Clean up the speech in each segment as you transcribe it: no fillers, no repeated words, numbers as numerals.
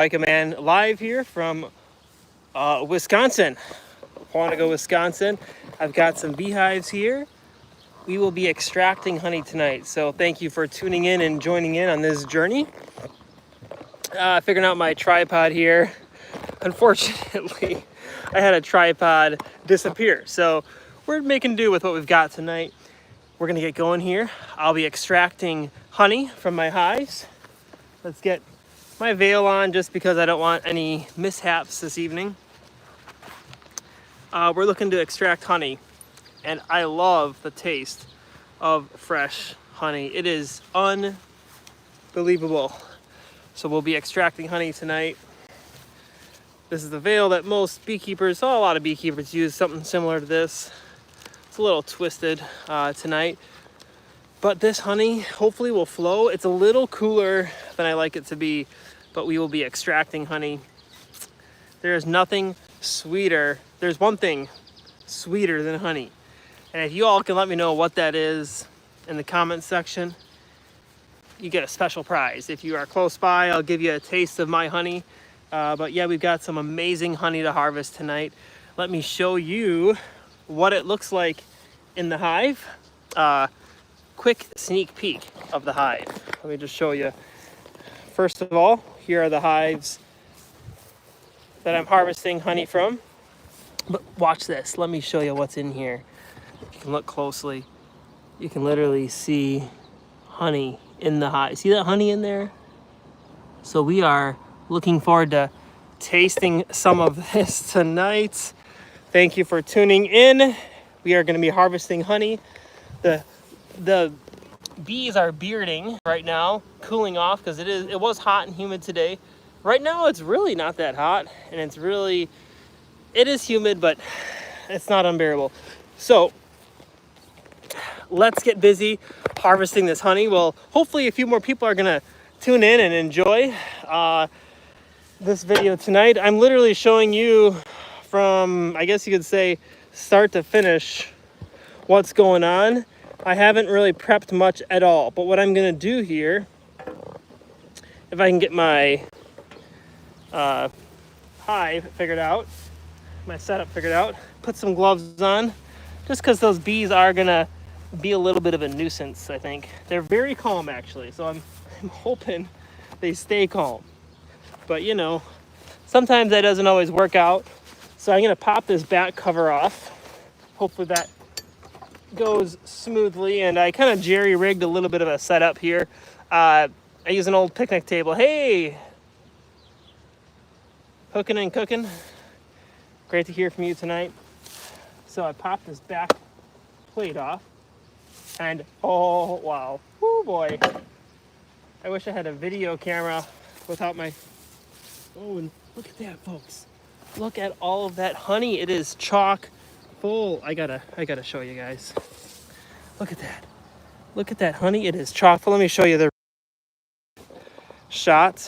MicahMan live here from Wisconsin, Quantico, Wisconsin. I've got some beehives here. We will be extracting honey tonight, so thank you for tuning in and joining in on this journey. Figuring out my tripod here. Unfortunately, I had a tripod disappear, so we're making do with what we've got tonight. We're gonna get going here. I'll be extracting honey from my hives. Let's get my veil on just because I don't want any mishaps this evening. We're looking to extract honey, and I love the taste of fresh honey. It is unbelievable. So we'll be extracting honey tonight. This is the veil that most beekeepers, a lot of beekeepers use something similar to this. It's a little twisted tonight, but this honey hopefully will flow. It's a little cooler than I like it to be, but we will be extracting honey. There is nothing sweeter. There's one thing sweeter than honey. And if you all can let me know what that is in the comments section, you get a special prize. If you are close by, I'll give you a taste of my honey. But yeah, we've got some amazing honey to harvest tonight. Let me show you what it looks like in the hive. Quick sneak peek of the hive. Let me just show you. First of all, here are the hives that I'm harvesting honey from. But watch this. Let me show you what's in here. If you can look closely, you can literally see honey in the hive. See that honey in there? So we are looking forward to tasting some of this tonight. Thank you for tuning in. We are going to be harvesting honey. The bees are bearding right now, cooling off because it was hot and humid today. Right now it's really not that hot, and it is humid, but it's not unbearable. So let's get busy harvesting this honey. Well, hopefully a few more people are gonna tune in and enjoy this video tonight. I'm literally showing you from, I guess you could say, start to finish what's going on. I haven't really prepped much at all, but what I'm gonna do here, if I can get my hive figured out, my setup figured out, put some gloves on, just because those bees are gonna be a little bit of a nuisance. I think they're very calm actually, so I'm hoping they stay calm, but you know, sometimes that doesn't always work out. So I'm gonna pop this back cover off. Hopefully that goes smoothly, and I kind of jerry-rigged a little bit of a setup here. I use an old picnic table. Hey, hooking and cooking. Great to hear from you tonight. So I popped this back plate off, and oh wow, oh boy. I wish I had a video camera without my, oh, and look at that, folks. Look at all of that honey. It is chock full. I gotta show you guys. Look at that. Look at that honey. It is chock full. Let me show you the shots.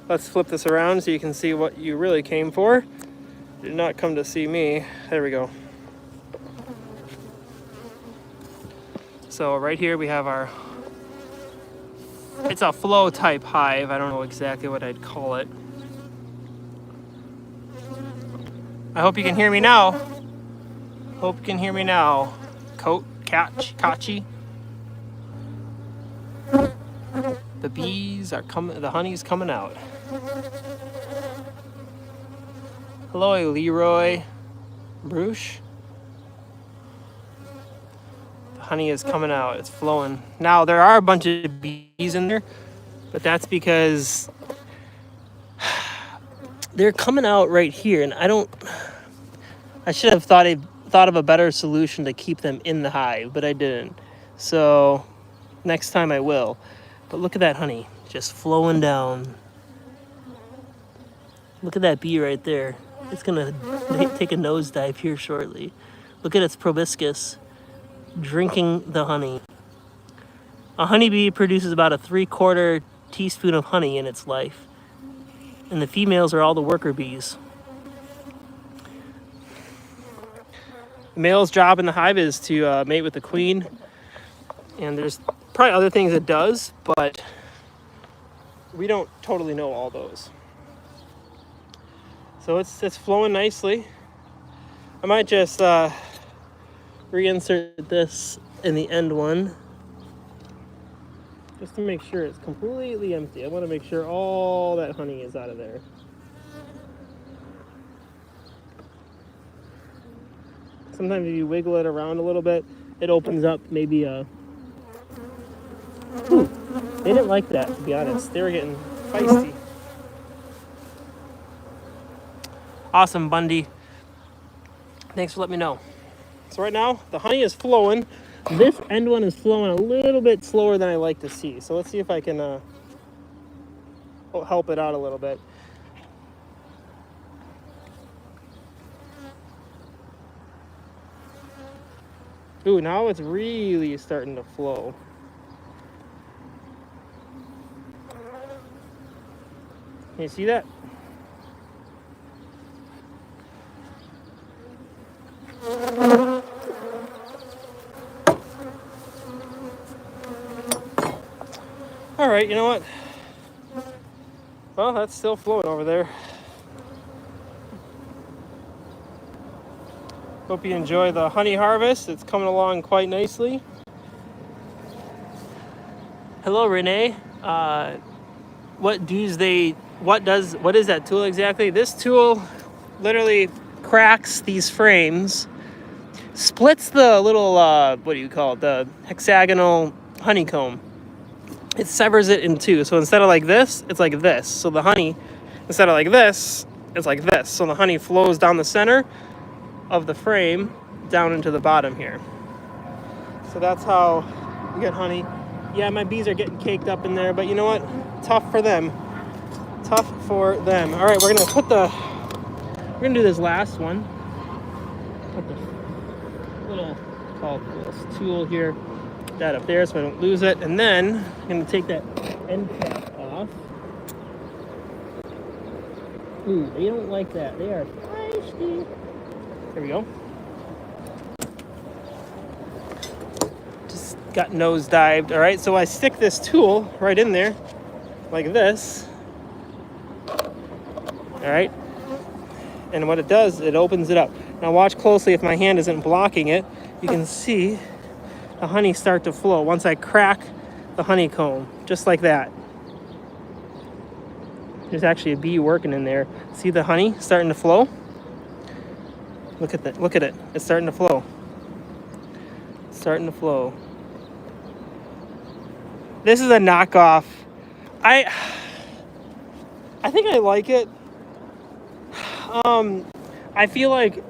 Let's flip this around so you can see what you really came for. You did not come to see me. There we go. So right here we have our, it's a flow type hive. I don't know exactly what I'd call it. I hope you can hear me now. Hope you can hear me now. Kachi. The bees are coming, the honey's coming out. Hello, Leroy. Bruce. The honey is coming out, it's flowing. Now, there are a bunch of bees in there, but that's because they're coming out right here, and I should have thought of a better solution to keep them in the hive, but I didn't. So next time I will. But look at that honey just flowing down. Look at that bee right there. It's gonna take a nosedive here shortly. Look at its proboscis drinking the honey. A honeybee produces about a 3/4 teaspoon of honey in its life. And the females are all the worker bees. The male's job in the hive is to mate with the queen. And there's probably other things it does, but we don't totally know all those. So it's flowing nicely. I might just reinsert this in the end one, just to make sure it's completely empty. I want to make sure all that honey is out of there. Sometimes if you wiggle it around a little bit, it opens up maybe a... Ooh, they didn't like that, to be honest. They were getting feisty. Awesome, Bundy. Thanks for letting me know. So right now, the honey is flowing. This end one is flowing a little bit slower than I like to see. So let's see if I can help it out a little bit. Ooh, now it's really starting to flow. Can you see that? All right, you know what? Well, that's still flowing over there. Hope you enjoy the honey harvest. It's coming along quite nicely. Hello, Renee. What is that tool exactly? This tool literally cracks these frames, splits the little, what do you call it? The hexagonal honeycomb. It severs it in two. So instead of like this, it's like this. So the honey, instead of like this, it's like this. So the honey flows down the center of the frame down into the bottom here. So that's how you get honey. Yeah, my bees are getting caked up in there, but you know what? Tough for them. Tough for them. All right, we're gonna do this last one. Put the little tool here, that up there so I don't lose it. And then I'm gonna take that end cap off. Ooh, they don't like that. They are feisty. There we go. Just got nosedived. All right, so I stick this tool right in there like this. All right, and what it does, it opens it up. Now watch closely. If my hand isn't blocking it, you can see the honey start to flow once I crack the honeycomb, just like that. There's actually a bee working in there. See the honey starting to flow? Look at that. Look at it. It's starting to flow. It's starting to flow. This is a knockoff. I think I like it. I feel like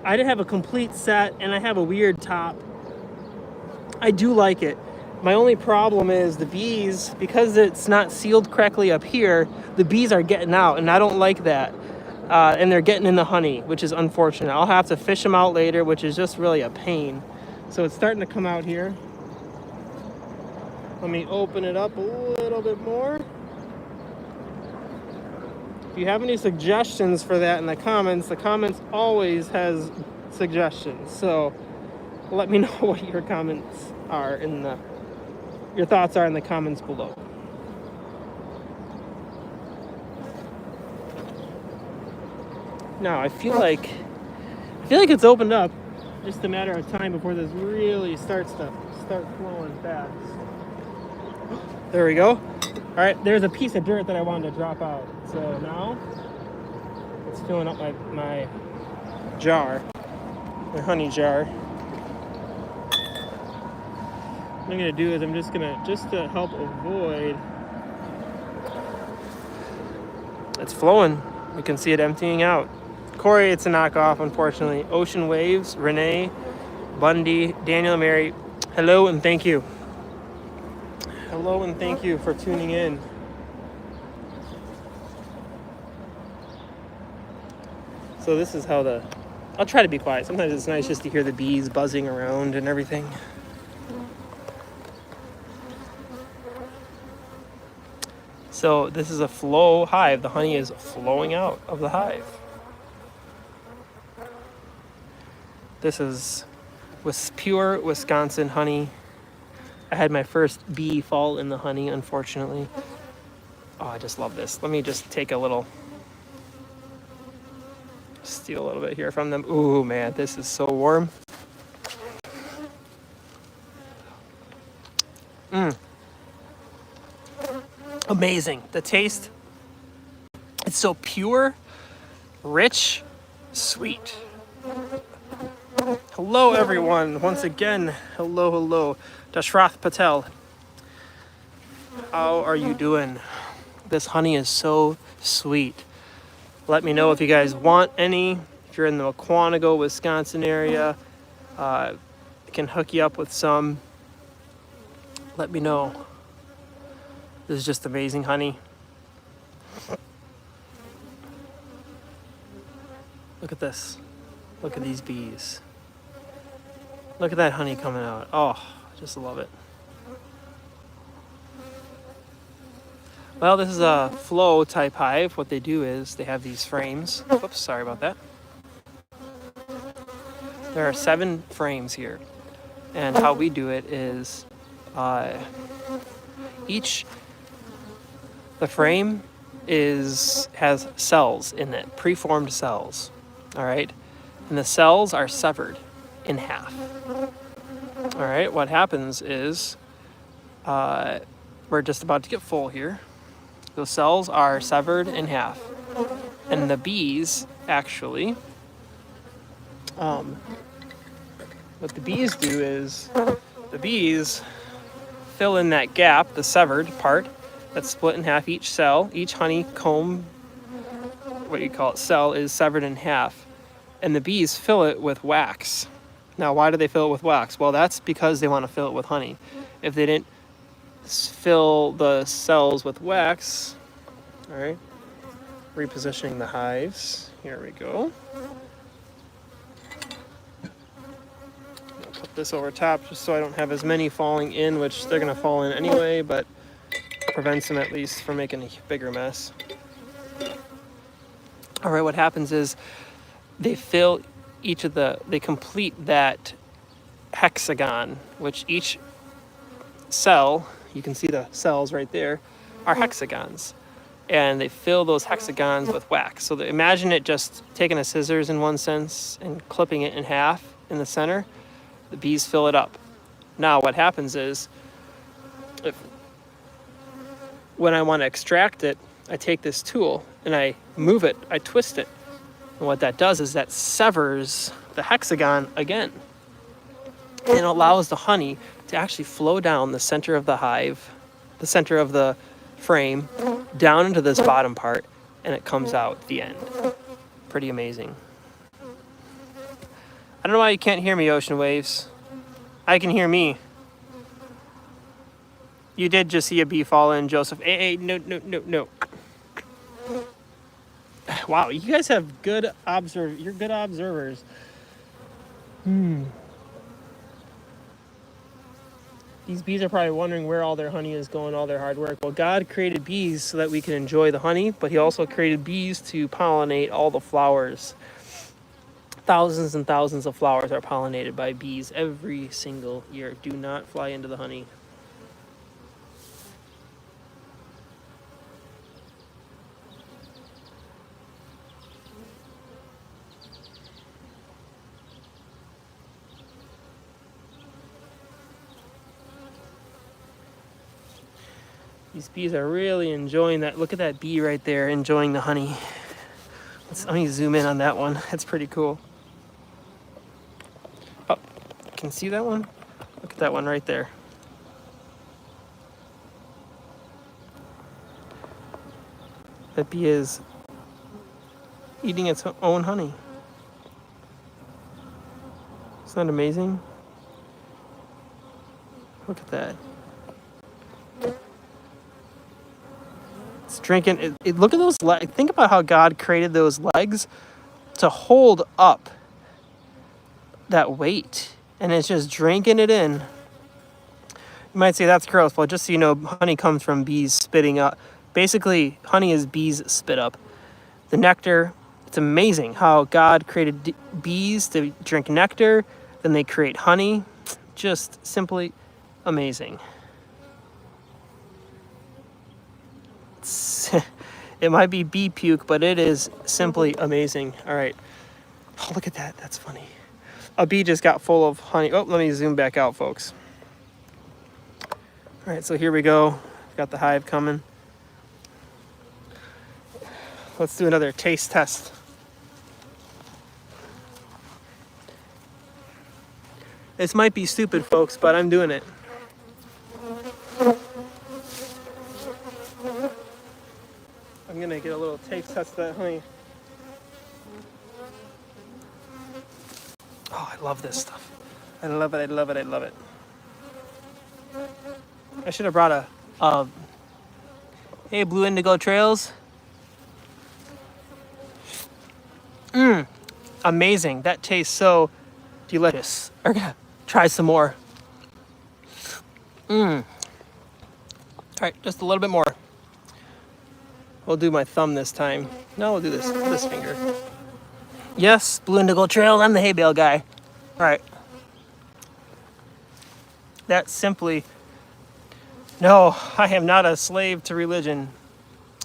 I didn't have a complete set and I have a weird top. I do like it. My only problem is the bees, because it's not sealed correctly up here, the bees are getting out and I don't like that. And they're getting in the honey, which is unfortunate. I'll have to fish them out later, which is just really a pain. So it's starting to come out here. Let me open it up a little bit more. If you have any suggestions for that in the comments always has suggestions. So let me know what your comments are your thoughts are in the comments below. Now I feel like it's opened up. Just a matter of time before this really starts flowing fast. There we go. All right, there's a piece of dirt that I wanted to drop out. So now it's filling up my jar, my honey jar. What I'm gonna do is I'm just to help avoid. It's flowing. We can see it emptying out. Corey, it's a knockoff, unfortunately. Ocean Waves, Renee, Bundy, Daniel, and Mary, hello and thank you. Hello and thank you for tuning in. So this is how I'll try to be quiet. Sometimes it's nice just to hear the bees buzzing around and everything. So this is a flow hive. The honey is flowing out of the hive. This is pure Wisconsin honey. I had my first bee fall in the honey, unfortunately. Oh, I just love this. Let me just take steal a little bit here from them. Ooh, man, this is so warm. Amazing. The taste, it's so pure, rich, sweet. Hello, everyone. Once again, hello. Dashrath Patel. How are you doing? This honey is so sweet. Let me know if you guys want any. If you're in the Quantico, Wisconsin area, I can hook you up with some. Let me know. This is just amazing honey. Look at this. Look at these bees. Look at that honey coming out. Oh, I just love it. Well, this is a flow type hive. What they do is they have these frames. Oops, sorry about that. There are 7 frames here. And how we do it is the frame has cells in it, preformed cells. All right? And the cells are severed in half. All right, what happens is we're just about to get full here. Those cells are severed in half. And the bees actually, what the bees do is the bees fill in that gap, the severed part that's split in half. Each cell, each honeycomb, what you call it, cell is severed in half. And the bees fill it with wax. Now, why do they fill it with wax? Well, that's because they want to fill it with honey. If they didn't fill the cells with wax, all right, repositioning the hives. Here we go. I'll put this over top just so I don't have as many falling in, which they're going to fall in anyway, but prevents them at least from making a bigger mess. All right, what happens is they fill they complete that hexagon, which each cell, you can see the cells right there, are hexagons. And they fill those hexagons with wax. So imagine it just taking a scissors in one sense and clipping it in half in the center. The bees fill it up. Now what happens is, when I want to extract it, I take this tool and I move it, I twist it. And what that does is that severs the hexagon again. And it allows the honey to actually flow down the center of the hive, the center of the frame, down into this bottom part, and it comes out at the end. Pretty amazing. I don't know why you can't hear me, Ocean Waves. I can hear me. You did just see a bee fall in, Joseph. Hey, no. Wow, you guys have you're good observers. These bees are probably wondering where all their honey is going, all their hard work. Well, God created bees so that we can enjoy the honey, but he also created bees to pollinate all the flowers. Thousands and thousands of flowers are pollinated by bees every single year. Do not fly into the honey. These bees are really enjoying that. Look at that bee right there enjoying the honey. Let me zoom in on that one. That's pretty cool. Oh, can you see that one? Look at that one right there. That bee is eating its own honey. Isn't that amazing? Look at that. It's drinking. Look at those legs. Think about how God created those legs to hold up that weight. And it's just drinking it in. You might say that's gross. Well, just so you know, honey comes from bees spitting up. Basically, honey is bees spit up. The nectar, it's amazing how God created bees to drink nectar. Then they create honey. Just simply amazing. It might be bee puke, but it is simply amazing. All right. Oh, look at that. That's funny. A bee just got full of honey. Oh, let me zoom back out, folks. All right, so here we go. Got the hive coming. Let's do another taste test. This might be stupid, folks, but I'm doing it. I'm gonna get a little taste test of that honey. Oh, I love this stuff. I love it, I love it, I love it. I should have brought a, hey, Blue Indigo Trails. Amazing. That tastes so delicious. We're gonna try some more. All right, just a little bit more. We'll do my thumb this time. No, we'll do this finger. Yes, Blue Indigo Trail. I'm the hay bale guy. All right. That simply. No, I am not a slave to religion.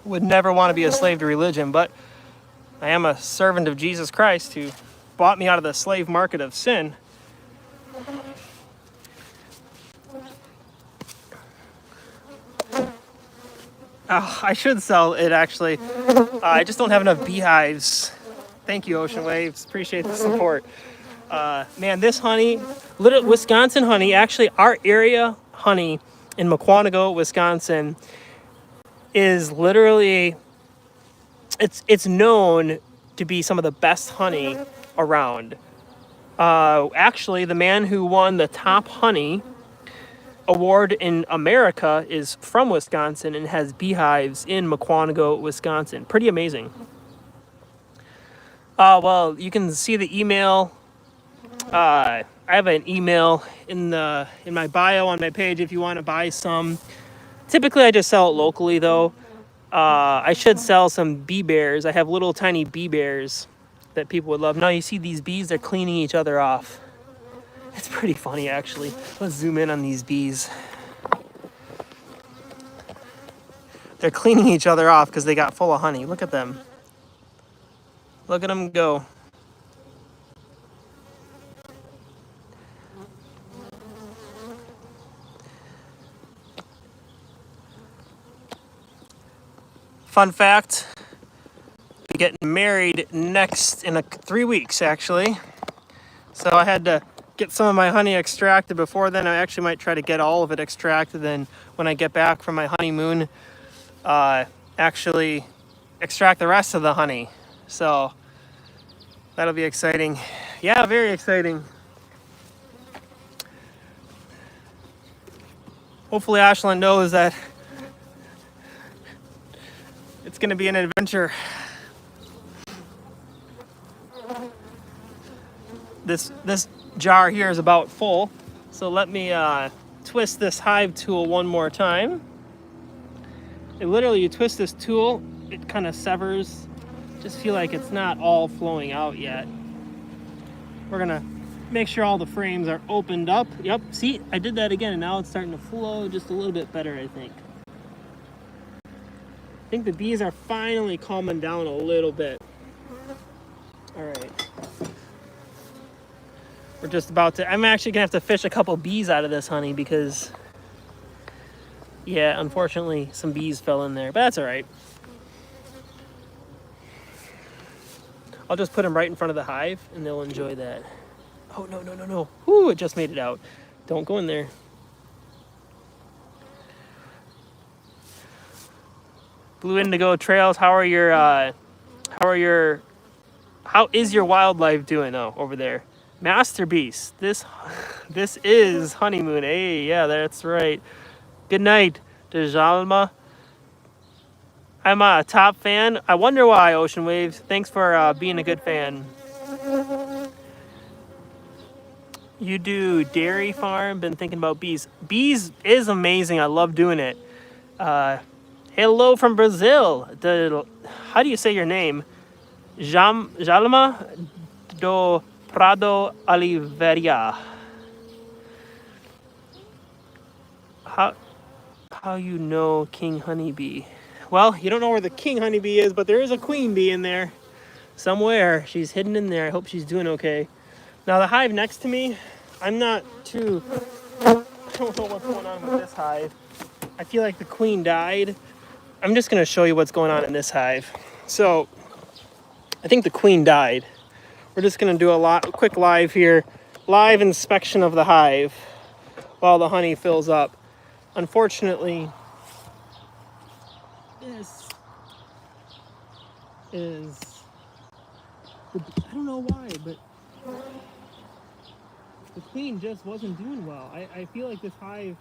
Would never want to be a slave to religion, but I am a servant of Jesus Christ who bought me out of the slave market of sin. Oh, I should sell it, actually. I just don't have enough beehives. Thank you, Ocean Waves. Appreciate the support. Man, this honey, little Wisconsin honey, actually our area honey in McQuantico, Wisconsin, is literally, it's known to be some of the best honey around. Actually, the man who won the top honey award in America is from Wisconsin and has beehives in McQuantico, Wisconsin. Pretty amazing. Well, you can see the email. I have an email in my bio on my page if you want to buy some. Typically, I just sell it locally, though. I should sell some bee bears. I have little tiny bee bears that people would love. Now, you see these bees, they're cleaning each other off. It's pretty funny, actually. Let's zoom in on these bees. They're cleaning each other off because they got full of honey. Look at them. Look at them go. Fun fact, I'm getting married next in 3 weeks, actually. So I had to get some of my honey extracted before then. I actually might try to get all of it extracted. Then when I get back from my honeymoon, actually extract the rest of the honey. So that'll be exciting. Yeah, very exciting. Hopefully Ashland knows that it's going to be an adventure. This jar here is about full, so let me twist this hive tool one more time. Literally, you twist this tool, it kind of severs. Just feel like it's not all flowing out yet. We're gonna make sure all the frames are opened up. Yep, see, I did that again, and now it's starting to flow just a little bit better, I think. I think the bees are finally calming down a little bit. All right. We're just about to, I'm actually gonna have to fish a couple bees out of this honey because, yeah, unfortunately, some bees fell in there, but that's all right. I'll just put them right in front of the hive and they'll enjoy that. Oh, no, no, no, no. Whoo, it just made it out. Don't go in there. Blue Indigo Trails, how is your wildlife doing over there? Master Beast, this is Honeymoon. Hey, yeah, that's right. Good night, Dejalma. I'm a top fan. I wonder why, Ocean Waves. Thanks for being a good fan. You do dairy farm, been thinking about bees. Bees is amazing, I love doing it. Hello from Brazil. How do you say your name? Jalma do Prado Oliveira. How you know King Honeybee? Well, you don't know where the king honeybee is, but there is a queen bee in there somewhere. She's hidden in there. I hope she's doing okay. Now the hive next to me, I don't know what's going on with this hive. I feel like the queen died. I'm just gonna show you what's going on in this hive. So, I think the queen died. We're just gonna do a quick live here. Live inspection of the hive while the honey fills up. Unfortunately, this is, I don't know why, but the queen just wasn't doing well. I feel like this hive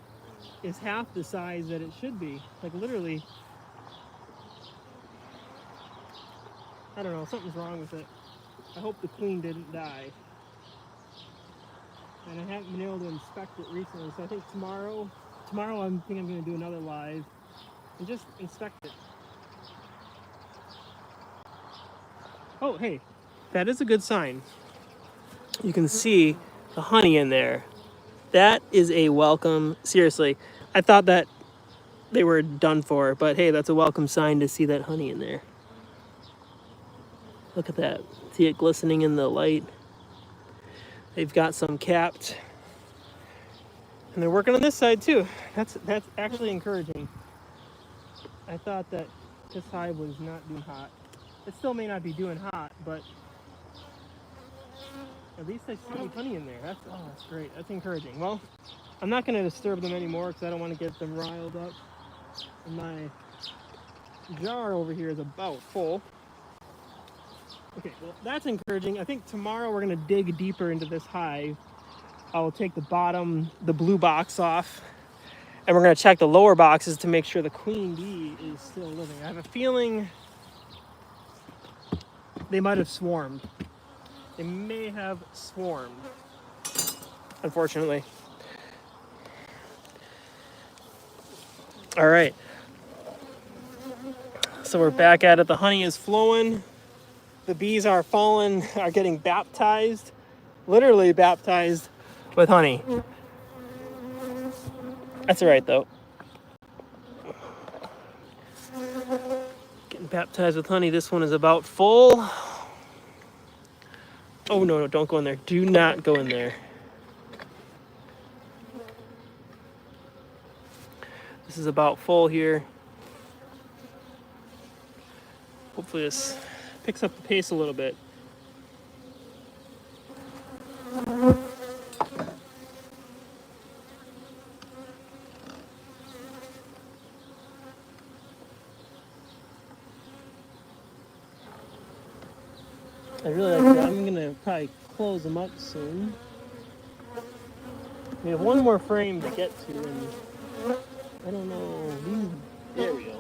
is half the size that it should be. Like literally, I don't know, something's wrong with it. I hope the queen didn't die. And I haven't been able to inspect it recently, so I think tomorrow I think I'm going to do another live and just inspect it. Oh, hey, that is a good sign. You can see the honey in there. That is a welcome, seriously. I thought that they were done for, but hey, that's a welcome sign to see that honey in there. Look at that. See it glistening in the light. They've got some capped. And they're working on this side too. That's actually encouraging. I thought that this hive was not doing hot. It still may not be doing hot, but at least I see honey in there. That's great. That's encouraging. Well, I'm not going to disturb them anymore because I don't want to get them riled up. And my jar over here is about full. Okay, well, that's encouraging. I think tomorrow we're going to dig deeper into this hive. I will take the blue box off, and we're going to check the lower boxes to make sure the queen bee is still living. I have a feeling they might have swarmed. They may have swarmed, unfortunately. All right. So we're back at it. The honey is flowing. The bees are getting baptized, literally baptized with honey. That's all right, though. Getting baptized with honey. This one is about full. Oh, no, don't go in there. Do not go in there. This is about full here. Hopefully this picks up the pace a little bit. I really like that. I'm gonna probably close them up soon. We have one more frame to get to, and I don't know. There we go.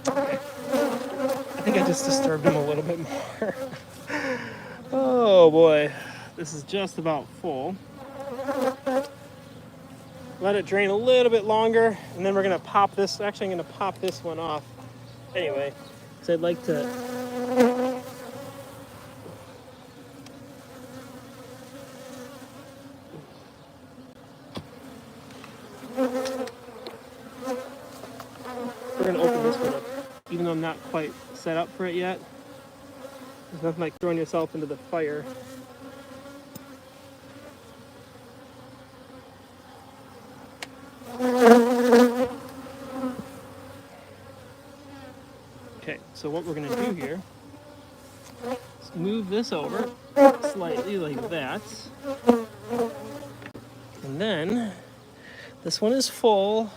Okay. I think I just disturbed him a little bit more. This is just about full. Let it drain a little bit longer, and then we're gonna pop this. Actually, I'm gonna pop this one off anyway, because I'd like to. We're gonna open this one up, even though I'm not quite set up for it yet. There's nothing like throwing yourself into the fire. Okay, so what we're gonna do here is move this over slightly like that. And then this one is full.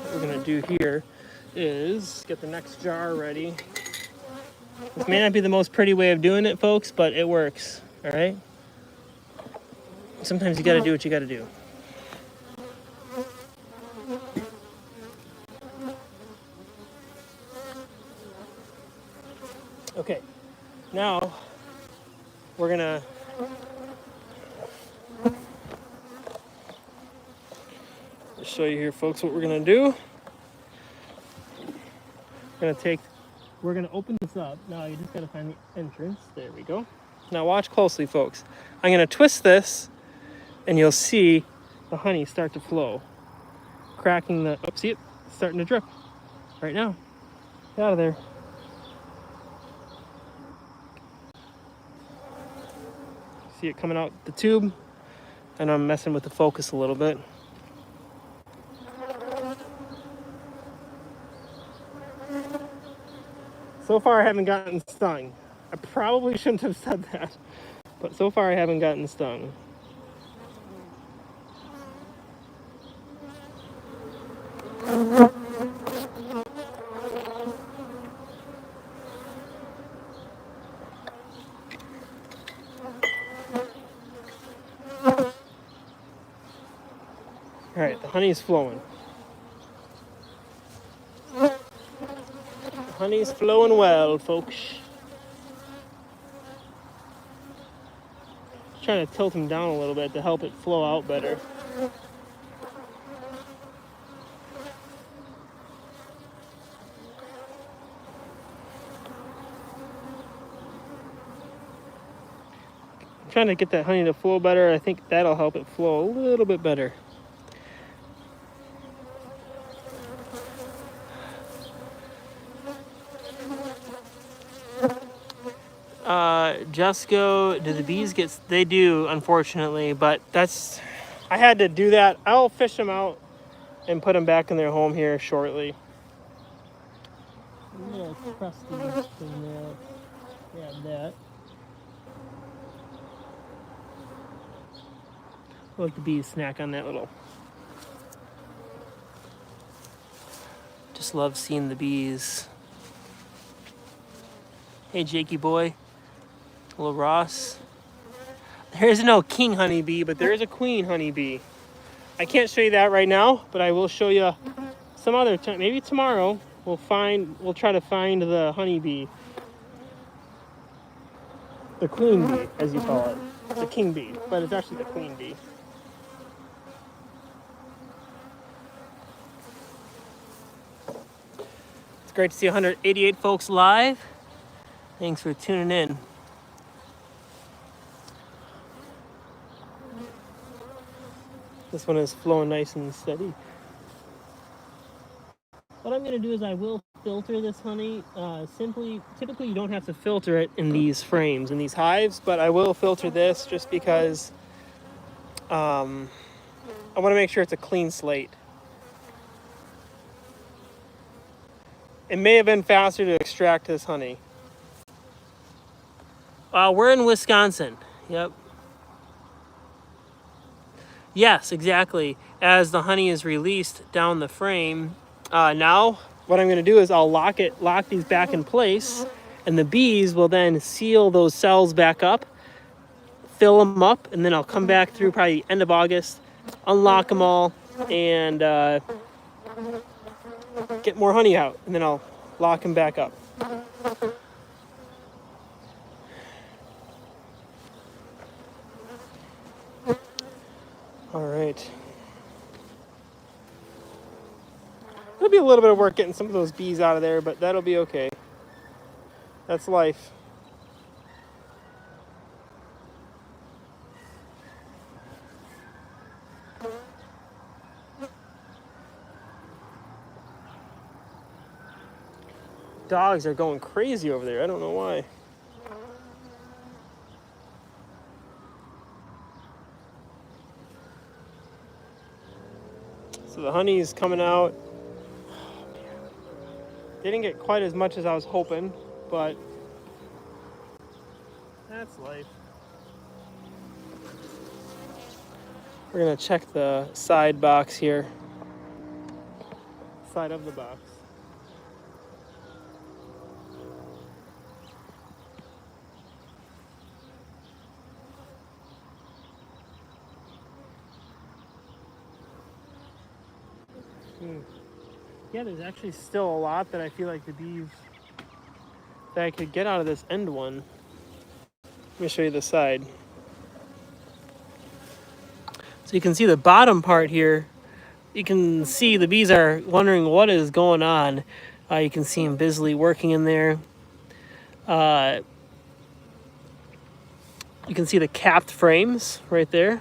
What we're gonna do here is get the next jar ready. This may not be the most pretty way of doing it, folks, but it works, all right? Sometimes you gotta do what you gotta do. Okay, now we're gonna show you here, folks, what we're gonna do. We're gonna open this up. Now you just gotta find the entrance. There we go. Now watch closely, folks. I'm gonna twist this, and you'll see the honey start to flow, cracking the. Oh, see it? It's starting to drip right now. Get out of there. See it coming out the tube, and I'm messing with the focus a little bit. So far I haven't gotten stung. I probably shouldn't have said that, but so far I haven't gotten stung. All right, the honey is flowing. The honey's flowing well, folks. Just trying to tilt them down a little bit to help it flow out better. I'm trying to get that honey to flow better. I think that'll help it flow a little bit better. Jesco, do the bees get? They do, unfortunately, but I had to do that. I'll fish them out and put them back in their home here shortly. A little crusty thing there. Grab that. I'll let the bees snack on that little. Just love seeing the bees. Hey, Jakey boy. Little Ross. There is no king honeybee, but there is a queen honeybee. I can't show you that right now, but I will show you some other time. Maybe tomorrow we'll try to find the honeybee. The queen bee, as you call it. It's a king bee, but it's actually the queen bee. It's great to see 188 folks live. Thanks for tuning in. This one is flowing nice and steady. What I'm going to do is I will filter this honey. Typically you don't have to filter it in these frames, in these hives, but I will filter this just because I want to make sure it's a clean slate. It may have been faster to extract this honey. We're in Wisconsin. Yep. Yes, exactly. As the honey is released down the frame, now what I'm going to do is I'll lock these back in place, and the bees will then seal those cells back up, fill them up, and then I'll come back through probably end of August, unlock them all, and get more honey out, and then I'll lock them back up. All right. It'll be a little bit of work getting some of those bees out of there, but that'll be okay. That's life. Dogs are going crazy over there. I don't know why. So the honey's coming out. They didn't get quite as much as I was hoping, but that's life. We're gonna check the side box here. Side of the box. Yeah, there's actually still a lot that I feel like the bees that I could get out of this end one. Let me show you the side. So you can see the bottom part here. You can see the bees are wondering what is going on. You can see them busily working in there. You can see the capped frames right there.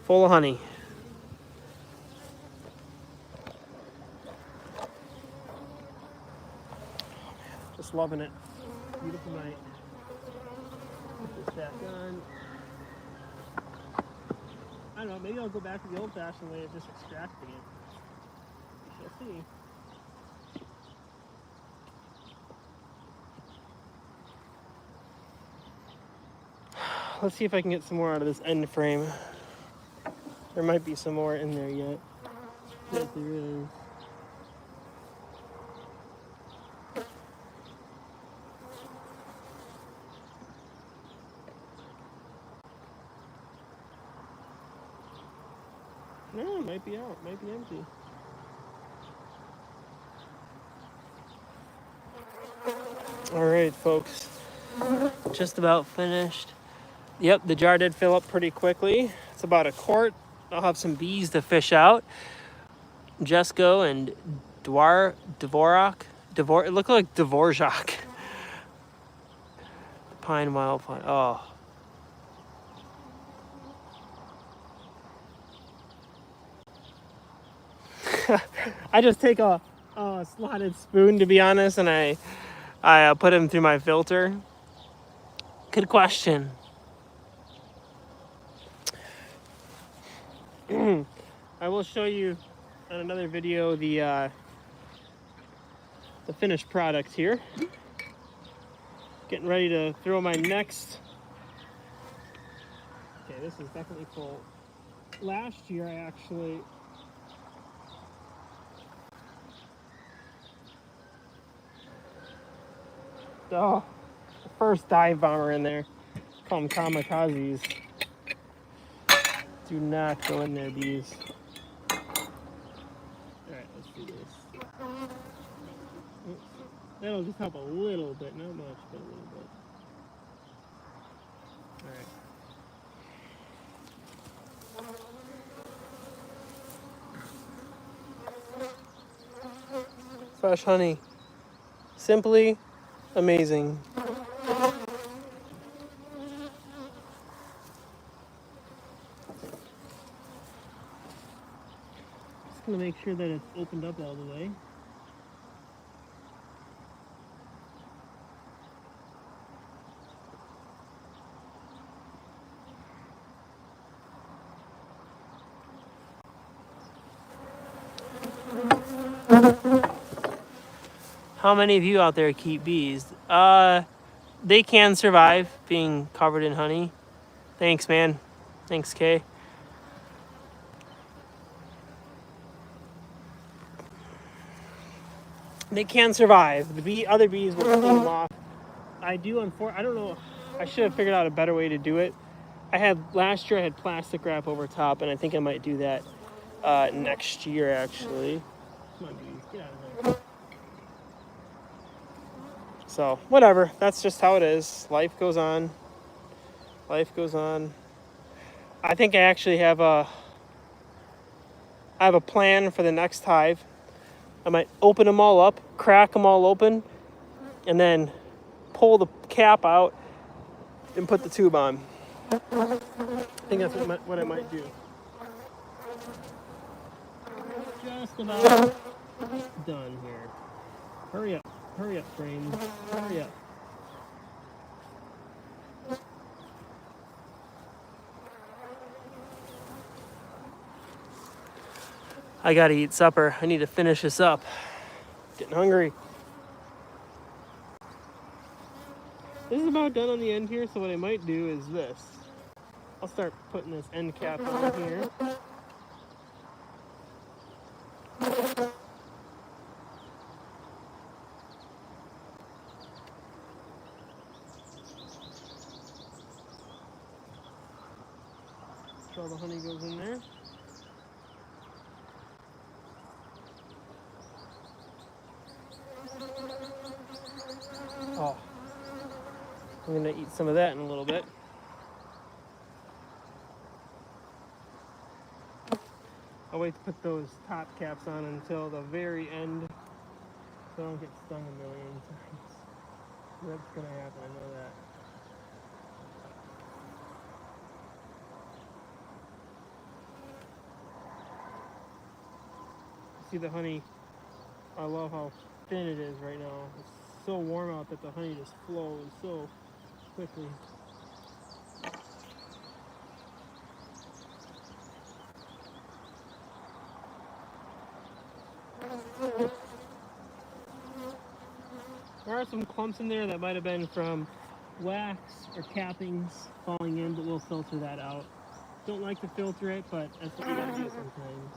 Full of honey. Just loving it. Beautiful night. Put this back on. I don't know, maybe I'll go back to the old-fashioned way of just extracting it. We shall see. Let's see if I can get some more out of this end frame. There might be some more in there yet. Yes, there is. No, it might be out. It might be empty. All right, folks. Just about finished. Yep, the jar did fill up pretty quickly. It's about a quart. I'll have some bees to fish out. Jesko and Dvorak. It looked like Dvorak. Pine wild pine. Oh. I just take a slotted spoon, to be honest, and I put them through my filter. Good question. I will show you on another video the finished product here. Getting ready to throw my next. Okay, this is definitely full. Last year I actually the first dive bomber in there. Call them kamikazes. Do not go in there, bees. Alright, let's do this. Oops. That'll just help a little bit, not much, but a little bit. Alright. Fresh honey. Simply amazing. Just gonna make sure that it's opened up all the way. How many of you out there keep bees? They can survive being covered in honey. Thanks, man. Thanks, Kay. They can survive. The other bees will clean them off. I don't know. I should have figured out a better way to do it. Last year I had plastic wrap over top, and I think I might do that next year, actually. Come on, bees, get out of there. So, whatever. That's just how it is. Life goes on. Life goes on. I think I actually have a plan for the next hive. I might open them all up, crack them all open, and then pull the cap out and put the tube on. I think that's what I might do. Just about done here. Hurry up, frames, hurry up. I gotta eat supper. I need to finish this up. Getting hungry. This is about done on the end here, so what I might do is this. I'll start putting this end cap on here. So all the honey goes in there. Oh, I'm gonna eat some of that in a little bit. I'll wait to put those top caps on until the very end so I don't get stung a million times. That's gonna happen, I know that. See the honey, I love how thin it is right now. It's so warm out that the honey just flows so quickly. There are some clumps in there that might have been from wax or cappings falling in, but we'll filter that out. Don't like to filter it, but that's what we gotta do sometimes.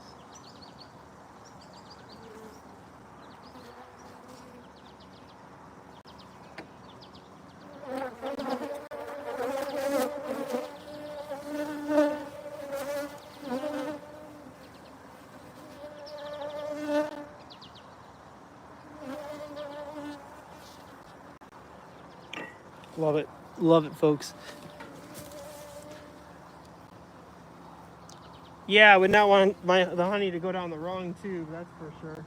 Love it, folks. Yeah, I would not want the honey to go down the wrong tube, that's for sure.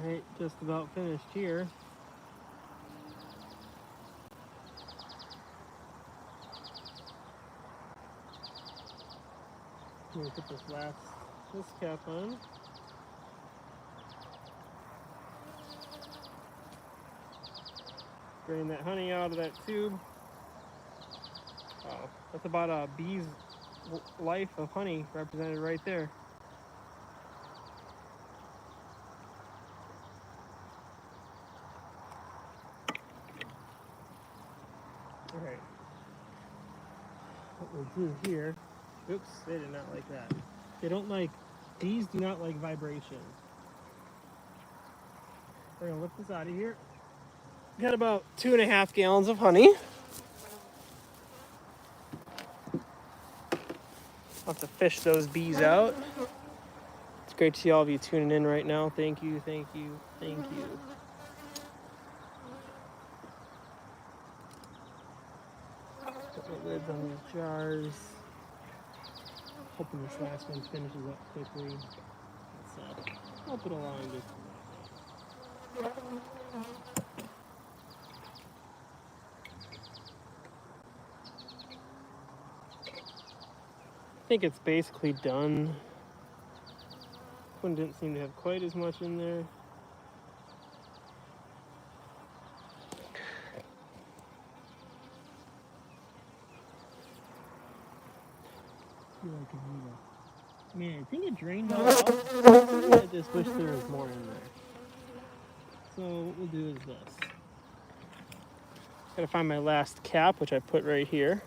Alright, just about finished here. I'm gonna put this cap on. Drain that honey out of that tube. Oh, that's about a bee's life of honey represented right there. Alright. What we'll do here, oops, they did not like that. They don't like, bees do not like vibration. We're gonna lift this out of here. Got about 2.5 gallons of honey. I'll have to fish those bees out. It's great to see all of you tuning in right now. Thank you, thank you, thank you. Put the lids on these jars. Hoping this last one finishes up quickly. Let's help it along just a little. I think it's basically done. This one didn't seem to have quite as much in there. Man, I think it drained all out. I just wish there was more in there. So what we'll do is this. Gotta find my last cap, which I put right here.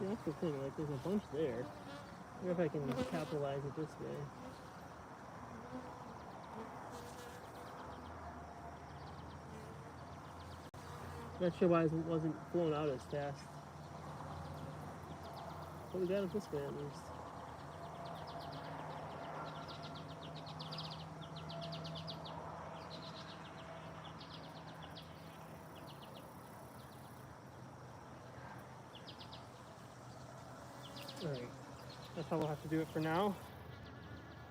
See, that's the thing, like there's a bunch there. I wonder if I can capitalize it this way. Not sure why it wasn't blown out as fast. But we got it this way at least. Alright, that's how we'll have to do it for now.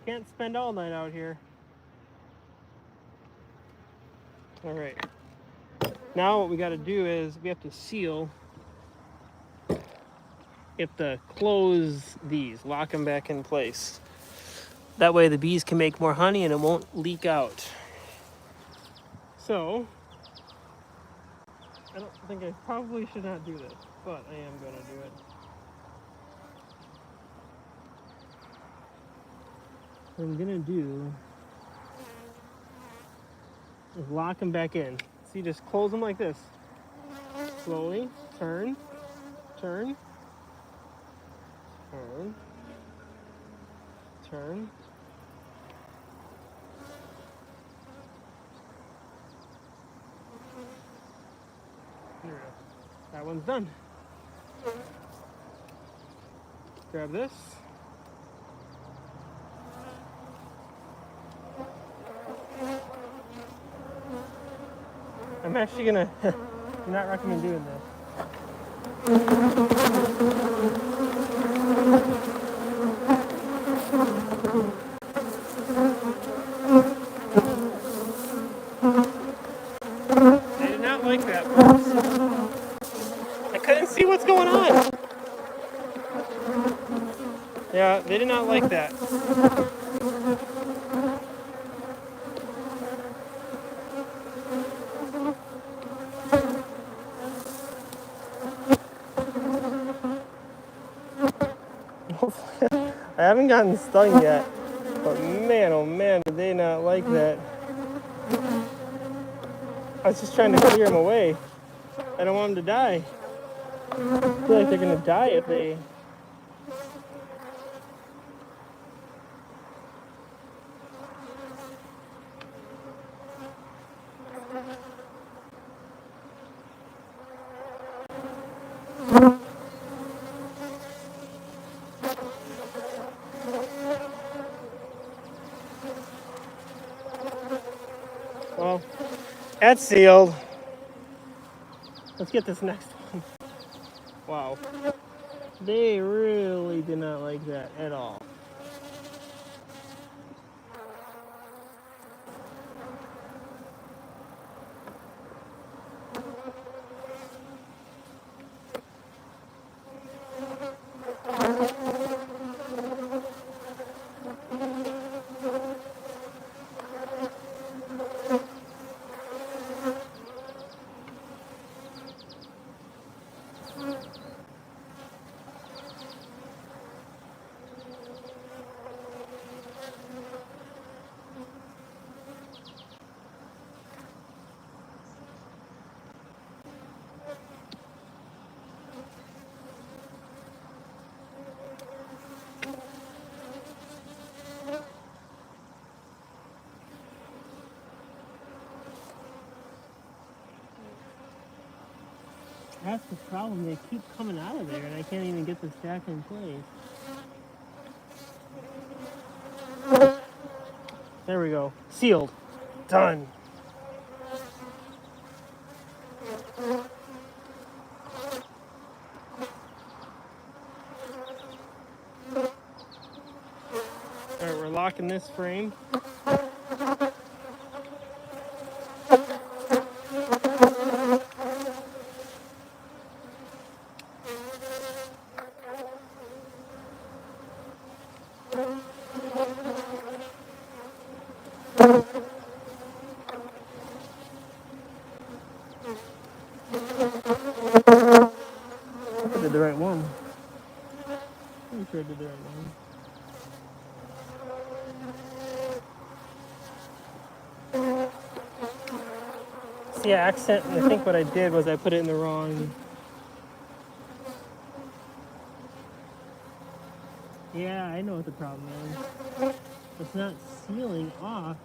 Can't spend all night out here. Alright. Now what we got to do is we have to seal. We have to close these, lock them back in place. That way the bees can make more honey and it won't leak out. So, I don't think I probably should not do this, but I am going to do it. What I'm going to do is lock them back in. See, just close them like this. Slowly, turn, turn, turn, turn. There we go. That one's done. Grab this. I'm actually gonna do not recommend doing this. They did not like that, folks. I couldn't see what's going on. Yeah, they did not like that. I haven't gotten stung yet, but man, oh man, did they not like that. I was just trying to clear them away. I don't want them to die. I feel like they're gonna die if they... Well, that's sealed. Let's get this next one. Wow. They really did not like that at all. That's the problem, they keep coming out of there and I can't even get the stack in place. There we go. Sealed. Done. Alright, we're locking this frame. the right one. Pretty sure I did the right one. See, I think what I did was I put it in the wrong. Yeah, I know what the problem is. It's not sealing off.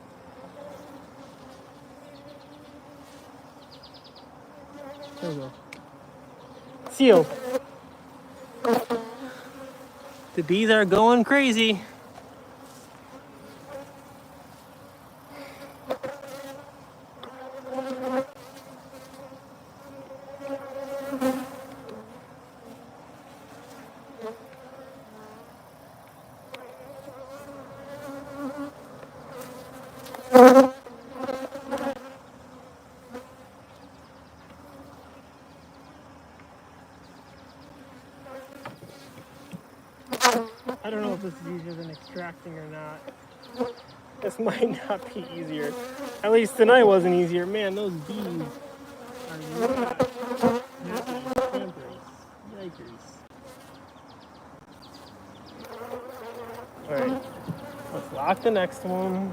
There we go. Sealed. The bees are going crazy. I don't know if this is easier than extracting or not. This might not be easier. At least tonight wasn't easier. Man, those bees are not happy campers. Yikers. Alright, let's lock the next one.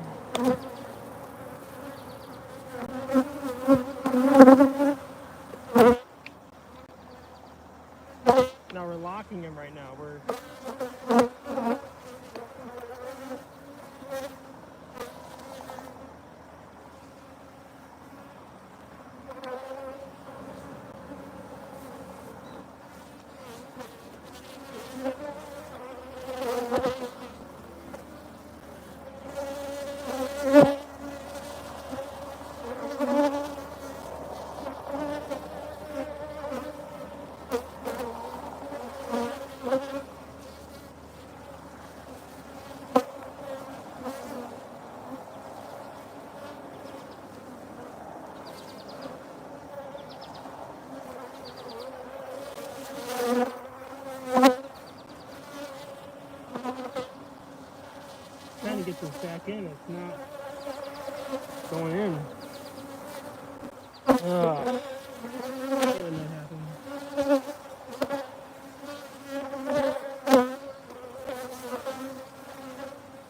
Now we're locking him right now. Trying to get this back in, it's not going in. Oh, when that happened.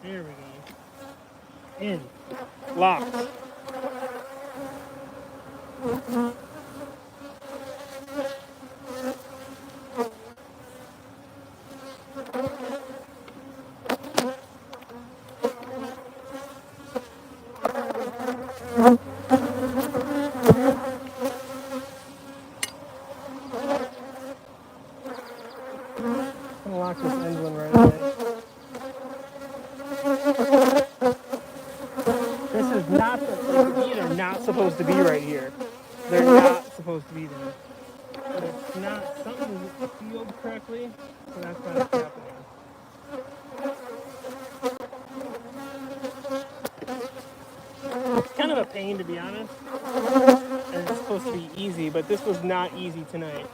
There we go. In. Locked. I'm gonna lock this end one right away. This is not the bees are not supposed to be right here. They're not supposed to be there. But it's not, something isn't sealed correctly, so that's why it's happening. It's kind of a pain, to be honest. And it's supposed to be easy, but this was not easy tonight.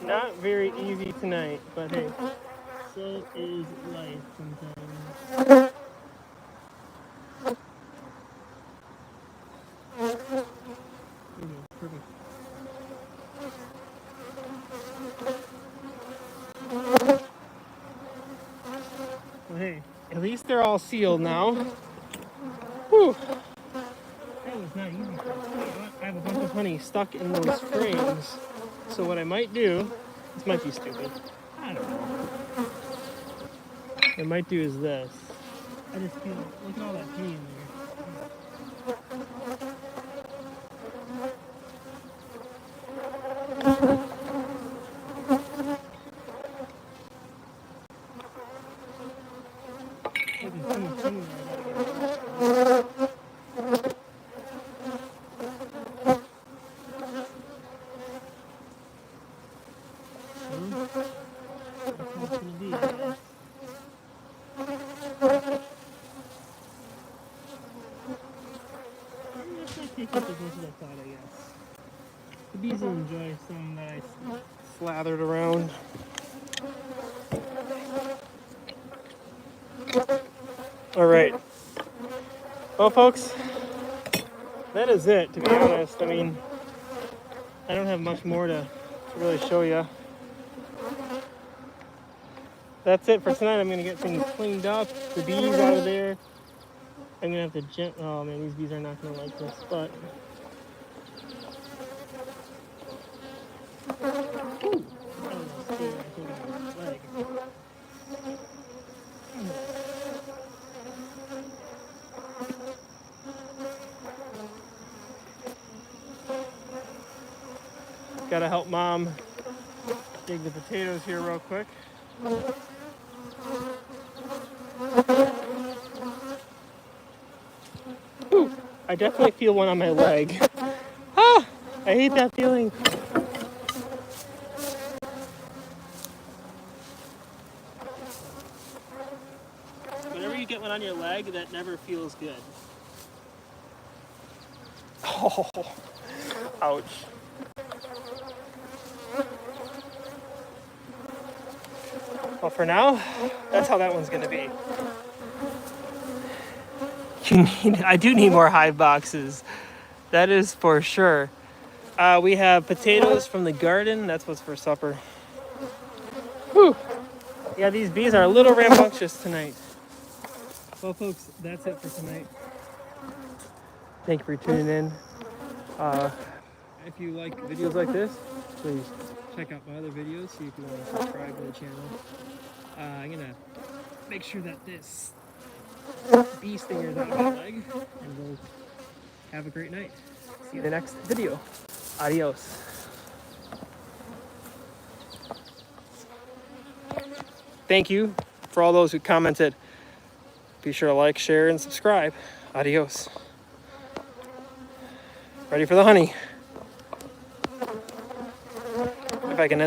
Not very easy tonight, but hey, so is life sometimes. Perfect. Well, hey, at least they're all sealed now. Whew. That was not easy. I have a bunch of honey stuck in those frames. So what I might do, this might be stupid, I don't know. What I might do is this. I just feel, look at all that honey in there. The bees will enjoy some that I slathered around. All right. Well, folks, that is it, to be honest. I mean, I don't have much more to really show you. That's it for tonight. I'm going to get things cleaned up, the bees out of there. I'm going to have to oh man, these bees are not going to like this, but... Ooh. Gotta help Mom dig the potatoes here real quick. Ooh, I definitely feel one on my leg. Ah, I hate that feeling. Whenever you get one on your leg, that never feels good. Oh, ouch. Well, for now, that's how that one's gonna be. I do need more hive boxes. That is for sure. We have potatoes from the garden. That's what's for supper. Whew. Yeah, these bees are a little rambunctious tonight. Well, folks, that's it for tonight. Thank you for tuning in. If you like videos like this, please check out my other videos. See if you want to subscribe to the channel. I'm gonna make sure that this bee stinger is out of my leg, and we'll have a great night. See you in the next video. Adios. Thank you for all those who commented. Be sure to like, share, and subscribe. Adios. Ready for the honey. If I can